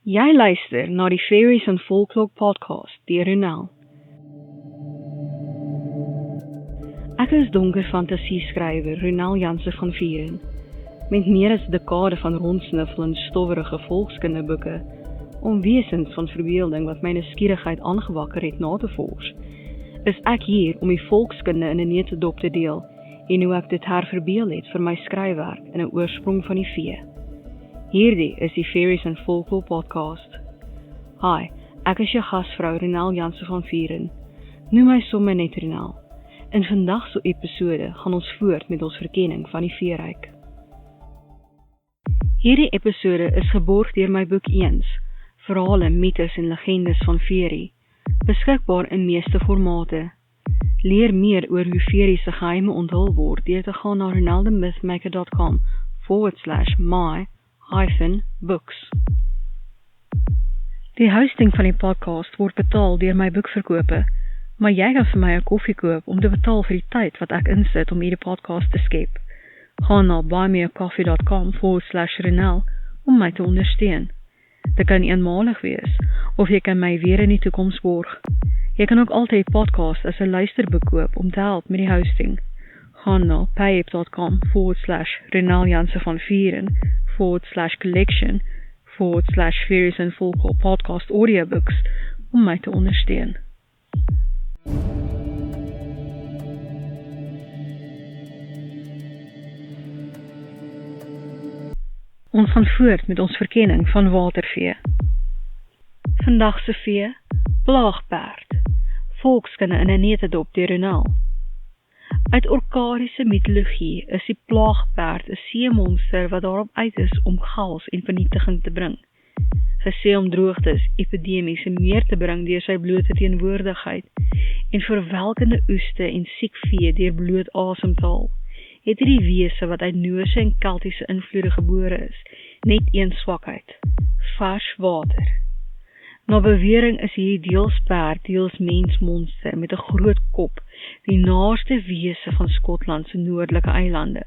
Jy luister na die Fairies and Folklore podcast deur Ronel. Ek is donker fantasieskrywer Ronel Janse van Vieren, met meer as 'n dekade van rondsniffel in stowwerige volkskindeboeke, om wesens van verbeelding wat my nuuskierigheid aangewakker het na te vors, is ek hier om die volkskunde in 'n neutedop te deel, en hoe ek dit herverbeel het vir my skryfwerk in 'n oorsprong van die vee. Hierdie is die Fairies and Folklore podcast. Hi, ek is jou gasvrou Ronel Janse van Vieren. Noem my sommer net Ronel. In vandag se episode gaan ons voort met ons verkenning van die veeryk. Hierdie episode is geborg deur my boek Eens, Verhale, Mythes en Legendes van Fairy, beskikbaar in meeste formate. Leer meer oor hoe Fairy se geheime onthul word deur te gaan na ronelthemythmaker.com/my-books. Die hosting van die podcast word betaal deur my boekverkope, maar jy kan vir my 'n koffie koop om te betaal vir die tyd wat ek insit om hierdie podcast te skep. Gaan na buymeacoffee.com/Ronel om my te ondersteun. Dit kan eenmalig wees, of jy kan my weer in die toekoms borg. Jy kan ook altyd die podcast as 'n luisterboek koop om te help met die hosting. Gaan na payup.com/Ronel Janse van Vieren/collection/Fairies and Folklore podcast audiobooks om my te ondersteun. Ons gaan voort met ons verkenning van watervee. Vandag se vee, plaagperd, volkskunde in 'n neutedop deur Ronel. Uit orkadiese mitologie is die plaagperd 'n seemonster wat daarop uit is om chaos en vernietiging te bring. Gesê om droogtes, epidemies en meer te bring deur sy blote teenwoordigheid en verwelkende oeste en siek vee deur bloot asemhaal, het hierdie wese wat uit Noorse en Keltiese invloede gebore is, net een swakheid: vars water. Na bewering is hierdie deels perd, deels mensmonster met 'n groot kop, die naaste wese van Skotland se noordelike eilande,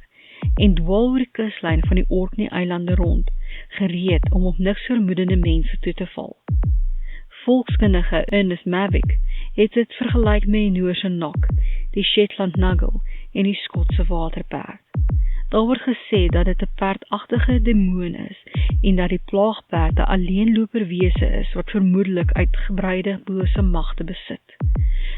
en dwaal oor die kuslyn van die Orkney-eilande rond, gereed om op niks vermoedende mense toe te val. Volkskundige Ernest Mavick het dit vergelyk met die Noorse nok, die Shetland nuggle en die Skotse waterperd. Daar word gesê dat dit 'n perdagtige demoon is en dat die plaagperd 'n alleenloper wese is wat vermoedelik uitgebreide bose magte besit.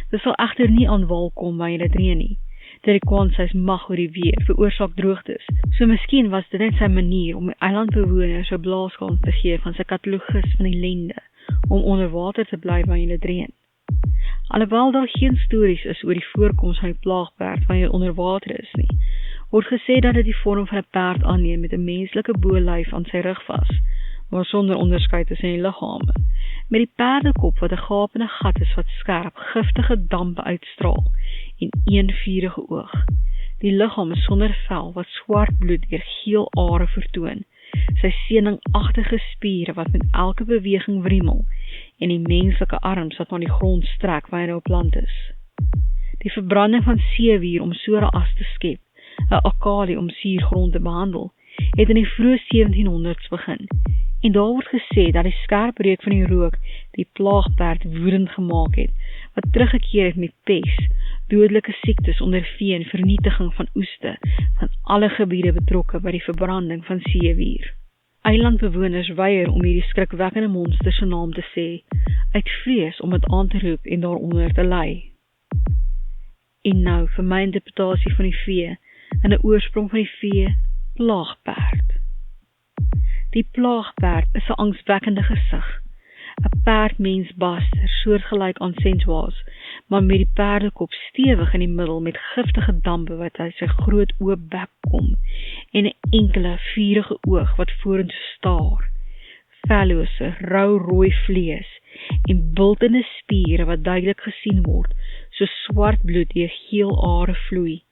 Dit sal egter nie aan wal kom wanneer dit reën nie. Dit kwans sy mag oor die weer veroorsaak droogtes, so miskien was dit net sy manier om die eilandbewoners 'n blaaskans te gee van sy katalogus van ellende, om onder water te bly wanneer dit reën. Alhoewel daar geen stories is oor die voorkoms van die plaagperd wanneer onder water is nie, word gesê dat dit die vorm van 'n perd aanneem met 'n menslike bolyf aan sy rug vas, maar sonder onderskeid tussen die liggame, met die perdekop wat 'n gapende gat is wat skerp, giftige dampe uitstraal, en een vurige oog. Die liggaam is sonder vel wat swart bloed deur geel are vertoon, sy seeningagtige spiere wat met elke beweging wriemel, en die menslike arms wat aan die grond strek wanneer hy op land is. Die verbranding van seewier om sore as te skep, 'n akali om suurgrond te behandel, het in die vroeë 1700s begin, en daar word gesê dat die skerp reuk van die rook die plaagperd woedend gemaak het, wat teruggekeer het met pes, dodelike siektes onder vee en vernietiging van oeste, van alle gebiede betrokke by die verbranding van seewier. Eilandbewoners weier om hierdie skrikwekkende monster se naam te sê, uit vrees om dit aan te roep en daaronder te ly. En nou vir my interpretasie van die vee, en 'n oorsprong van die vee, plaagperd. Die plaagperd is 'n angswekkende gesig, 'n perdmensbaster, soortgelyk aan Centaurs, maar met die perdekop stewig in die middel met giftige dampe wat uit sy groot oop bek kom, en 'n enkele vurige oog wat vorentoe staar, vellose, rou rooi vlees, en bultende spiere wat duidelik gesien word, so swart bloed deur geel are vloei,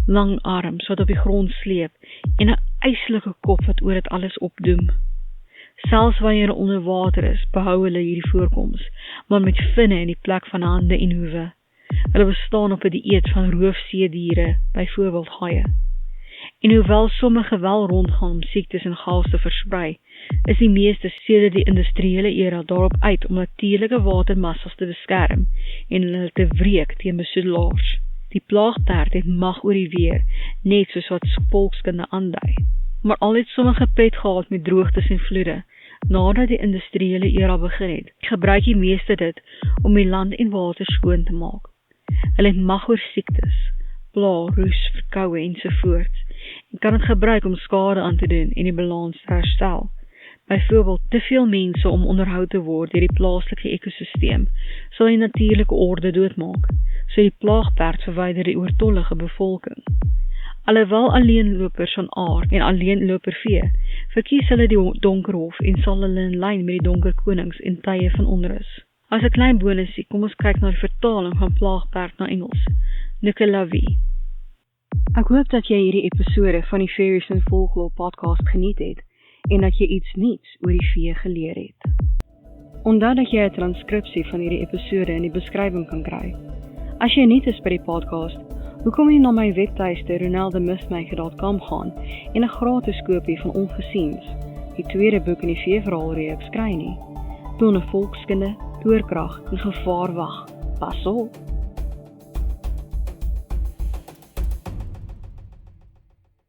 lang arms wat op die grond sleep, en 'n yslike kop wat oor dit alles opdoem. Selfs wanneer hulle onder water is, behou hulle hierdie voorkoms, maar met vinne in die plek van hande en hoewe. Hulle bestaan op 'n dieet van roofseediere, byvoorbeeld haie. En hoewel sommige wel rondgaan om siektes en chaos te versprei, is die meeste sedert die industriële era daarop uit om natuurlike watermassas te beskerm en hulle te wreek teen besoedelaars. Die plaagperd het mag oor die weer, net soos wat volkskunde aandui. Maar al het sommige pret gehad met droogtes en vloede, nadat die industriële era begin het, gebruik die meeste dit om die land en water skoon te maak. Hulle het mag oor siektes, pla, roes, verkoue ensovoorts, en kan het gebruik om skade aan te doen en die balans te herstel. Byvoorbeeld, te veel mense om onderhou te word deur die plaaslike ekosisteem, sal die natuurlike orde doodmaak, so die plaagperd verwyder die oortollige bevolking. Alhoewel alleenlopers van aard en alleenlopervee, verkies hulle die donkerhof en sal hulle in lyn met die donker konings in tye van onrus. As 'n klein bonusie, kom ons kyk na die vertaling van plaagperd na Engels. Nikolavi. Ek hoop dat jy hierdie episode van die Fairies and Folklore podcast geniet het en dat jy iets nuuts oor die vee geleer het. Onthou dat jy 'n transkripsie van hierdie episode in die beskrywing kan kry. As jy nuut is by die podcast, hoekom jy na my webtuiste ronaldemistmaker.com gaan en 'n gratis kopie van Ongesiens, die tweede boek in die veeverhaalreeks kry nie? Donne volkskunde, toorkrag en gevaar wag. Pas op!